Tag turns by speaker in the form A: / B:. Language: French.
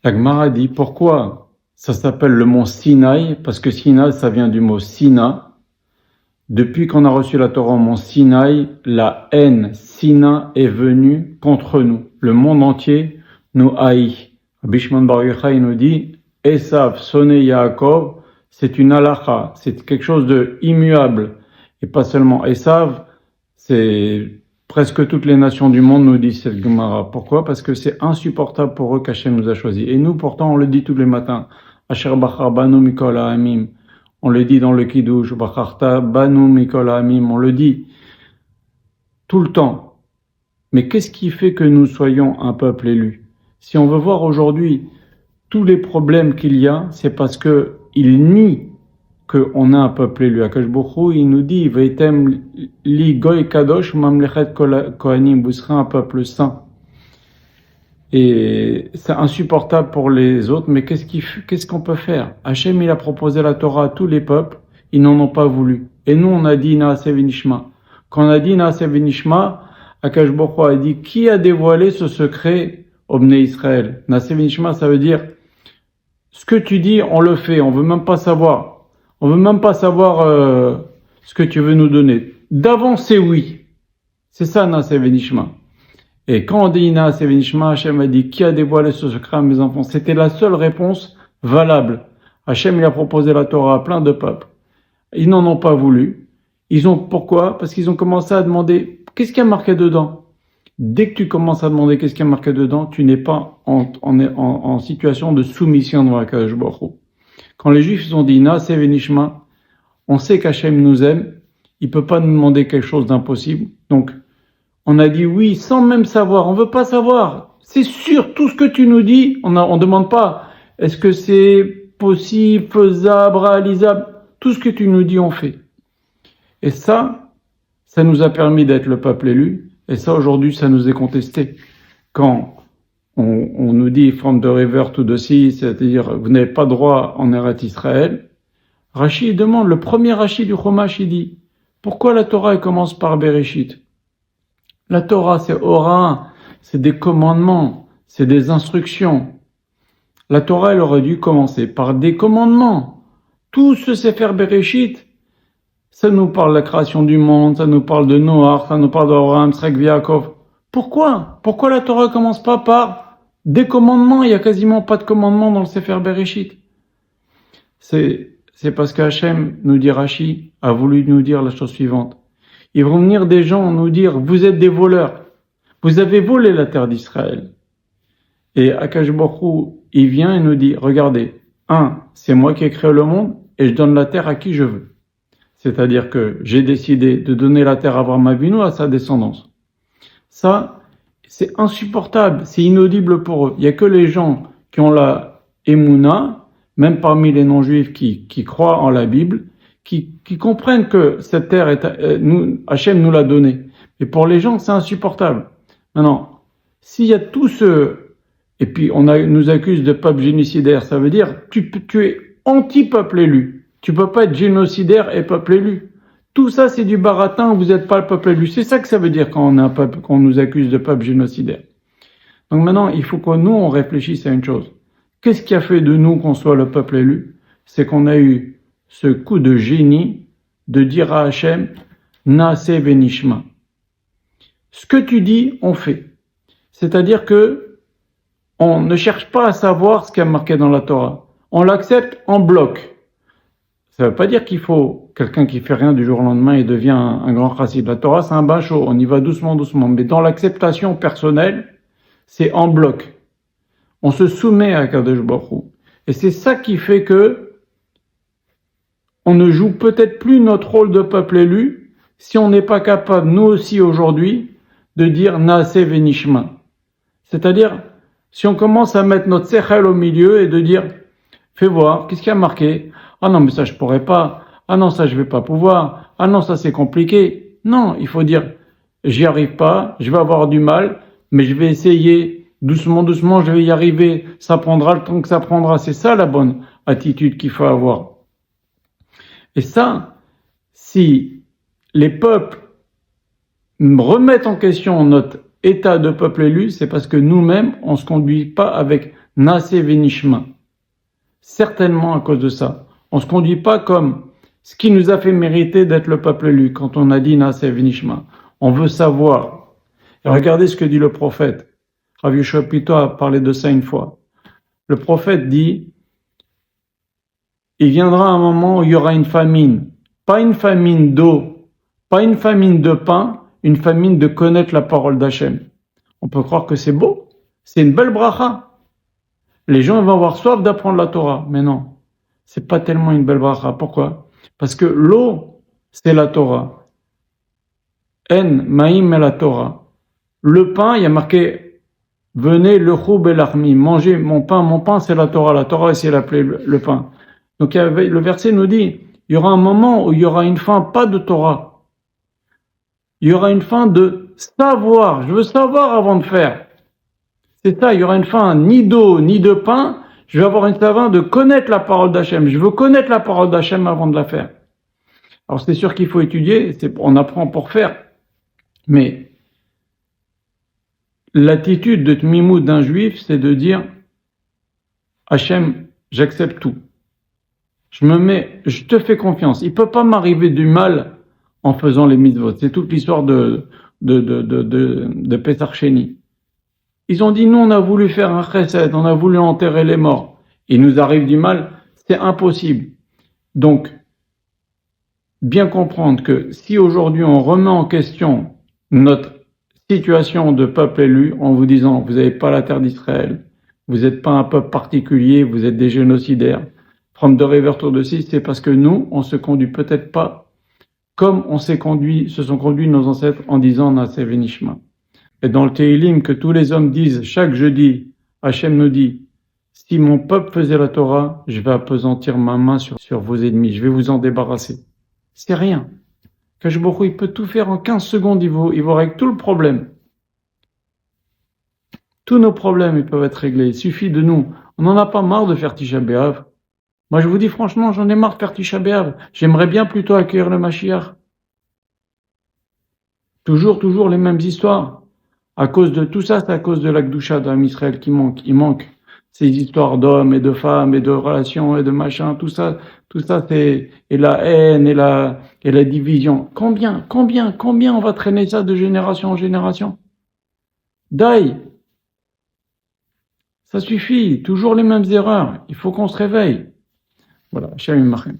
A: La Gemara dit pourquoi ça s'appelle le mont Sinaï, parce que Sinaï, ça vient du mot Sina. Depuis qu'on a reçu la Torah au mont Sinaï, la haine Sina est venue contre nous. Le monde entier nous haït. Rabbi Shimon Bar Yochai nous dit Esav sonné Yaakov, c'est une halakha, c'est quelque chose de immuable. Et pas seulement Esav, c'est presque toutes les nations du monde nous disent cette Gemara. Pourquoi? Parce que c'est insupportable pour eux qu'Hachem nous a choisis. Et nous, pourtant, on le dit tous les matins. Asher bachar banu mikol ha'amim. On le dit dans le Kiddush. Bacharta banu mikol ha'amim. On le dit tout le temps. Mais qu'est-ce qui fait que nous soyons un peuple élu? Si on veut voir aujourd'hui tous les problèmes qu'il y a, c'est parce que ils nient qu'on a un peuple élu. Akash Bokhu, il nous dit, Veitem li goy kadosh mamlechet kohanim, vous serez un peuple saint. Et c'est insupportable pour les autres, mais qu'est-ce qu'on peut faire? Hachem, il a proposé la Torah à tous les peuples, ils n'en ont pas voulu. Et nous, on a dit Naaseh v'nishma. Quand on a dit Naaseh v'nishma, Akash Bokhu a dit, qui a dévoilé ce secret au Bnei Israël? Naaseh v'nishma, ça veut dire, ce que tu dis, on le fait, on veut même pas savoir. On veut même pas savoir ce que tu veux nous donner. D'avance, c'est oui. C'est ça, Naaseh v'nishma. Et quand on dit Naaseh v'nishma, Hachem a dit, qui a dévoilé ce secret à mes enfants? C'était la seule réponse valable. Hachem, il a proposé la Torah à plein de peuples. Ils n'en ont pas voulu. Pourquoi? Parce qu'ils ont commencé à demander, qu'est-ce qu'il y a marqué dedans? Dès que tu commences à demander qu'est-ce qu'il y a marqué dedans, tu n'es pas en situation de soumission devant Akadosh Baruch Hu. Quand les Juifs ont dit Naaseh v'nishma, on sait qu'Hachem nous aime, il peut pas nous demander quelque chose d'impossible. Donc, on a dit oui sans même savoir, on veut pas savoir. C'est sûr, tout ce que tu nous dis, on demande pas, est-ce que c'est possible, faisable, réalisable? Tout ce que tu nous dis, on fait. Et ça nous a permis d'être le peuple élu, et ça aujourd'hui, ça nous est contesté. Quand on nous dit from the river to the sea, c'est-à-dire vous n'avez pas droit en Eretz Israël. Rashi demande, le premier Rashi du Chumash, il dit, pourquoi la Torah elle commence par Bereshit? La Torah c'est Ora, c'est des commandements, c'est des instructions. La Torah elle aurait dû commencer par des commandements. Tout ce Sefer Bereshit, ça nous parle de la création du monde, ça nous parle de Noach, ça nous parle d'Abraham, Yitzhak, Yaakov. Pourquoi la Torah commence pas par des commandements? Il y a quasiment pas de commandements dans le Sefer Bereshit. C'est parce que Hachem, nous dit Rashi, a voulu nous dire la chose suivante. Ils vont venir des gens nous dire, vous êtes des voleurs. Vous avez volé la terre d'Israël. Et Akash Baruch Hu, il vient et nous dit, regardez, c'est moi qui ai créé le monde et je donne la terre à qui je veux. C'est-à-dire que j'ai décidé de donner la terre à Abraham Avinu à sa descendance. Ça, c'est insupportable, c'est inaudible pour eux. Il y a que les gens qui ont la Emouna, même parmi les non-juifs qui croient en la Bible, qui comprennent que cette terre Hachem nous l'a donnée. Mais pour les gens, c'est insupportable. Maintenant, s'il y a tout et puis nous accuse de peuple génocidaire, ça veut dire tu es anti-peuple élu. Tu peux pas être génocidaire et peuple élu. Tout ça, c'est du baratin, vous n'êtes pas le peuple élu. C'est ça que ça veut dire quand on est un peuple, qu'on nous accuse de peuple génocidaire. Donc maintenant, il faut que nous, on réfléchisse à une chose. Qu'est-ce qui a fait de nous qu'on soit le peuple élu? C'est qu'on a eu ce coup de génie de dire à Hachem, Naaseh v'nishma. Ce que tu dis, on fait. C'est-à-dire que on ne cherche pas à savoir ce qui est marqué dans la Torah. On l'accepte en bloc. Ça ne veut pas dire qu'il faut quelqu'un qui fait rien du jour au lendemain et devient un grand chassid. La Torah, c'est un bain chaud. On y va doucement. Mais dans l'acceptation personnelle, c'est en bloc. On se soumet à Kadosh Baruch Hu. Et c'est ça qui fait que on ne joue peut-être plus notre rôle de peuple élu si on n'est pas capable, nous aussi aujourd'hui, de dire Naaseh v'nishma. C'est-à-dire, si on commence à mettre notre sechel au milieu et de dire, fais voir, qu'est-ce qu'il y a marqué? Ah non, mais ça je pourrais pas. Ah non, ça je vais pas pouvoir. Ah non, ça c'est compliqué. Non, il faut dire, j'y arrive pas, je vais avoir du mal, mais je vais essayer doucement, je vais y arriver. Ça prendra le temps que ça prendra. C'est ça la bonne attitude qu'il faut avoir. Et ça, si les peuples remettent en question notre état de peuple élu, c'est parce que nous-mêmes, on se conduit pas avec Naaseh Venishma. Certainement à cause de ça. On se conduit pas comme ce qui nous a fait mériter d'être le peuple élu quand on a dit Naaseh Venishma. On veut savoir. Et regardez ce que dit le prophète. Rav Yoshua Pito a parlé de ça une fois. Le prophète dit, il viendra un moment où il y aura une famine. Pas une famine d'eau, pas une famine de pain, une famine de connaître la parole d'Hachem. On peut croire que c'est beau, c'est une belle bracha. Les gens vont avoir soif d'apprendre la Torah, mais non, c'est pas tellement une belle bracha. Pourquoi? Parce que l'eau, c'est la Torah. En maïm est la Torah. Le pain, il y a marqué, venez le choub et l'armi, mangez mon pain c'est la Torah c'est l'appelée le pain. Donc le verset nous dit, il y aura un moment où il y aura une fin, pas de Torah. Il y aura une fin de savoir. Je veux savoir avant de faire. C'est ça, il y aura une fin ni d'eau, ni de pain. Je vais avoir une fin de connaître la parole d'Hachem. Je veux connaître la parole d'Hachem avant de la faire. Alors c'est sûr qu'il faut étudier, on apprend pour faire. Mais l'attitude de Tmimout d'un juif, c'est de dire, Hachem, j'accepte tout. Je te fais confiance. Il peut pas m'arriver du mal en faisant les mitzvot. C'est toute l'histoire de Pesach Sheni. Ils ont dit, nous, on a voulu faire un chesed, on a voulu enterrer les morts. Il nous arrive du mal, c'est impossible. Donc, bien comprendre que si aujourd'hui on remet en question notre situation de peuple élu en vous disant, vous n'avez pas la terre d'Israël, vous n'êtes pas un peuple particulier, vous êtes des génocidaires, From de Revertour de 6, c'est parce que nous, on se conduit peut-être pas comme se sont conduits nos ancêtres en disant Naaseh Venishma. Et dans le Teilim que tous les hommes disent chaque jeudi, Hachem nous dit, si mon peuple faisait la Torah, je vais appesantir ma main sur vos ennemis, je vais vous en débarrasser. C'est rien. Kadosh Baruch Hu, il peut tout faire en 15 secondes, il vous règle tout le problème. Tous nos problèmes, ils peuvent être réglés. Il suffit de nous. On n'en a pas marre de faire Tisha B'Av. Moi, je vous dis franchement, j'en ai marre de faire Tisha B'Av. J'aimerais bien plutôt accueillir le Mashiach. Toujours les mêmes histoires. À cause de tout ça, c'est à cause de la Gdusha d'Am Israël qui manque. Il manque ces histoires d'hommes et de femmes et de relations et de machin. Tout ça, c'est, et la haine et la division. Combien on va traîner ça de génération en génération? Daï! Ça suffit. Toujours les mêmes erreurs. Il faut qu'on se réveille. Voilà. Shalom Machem.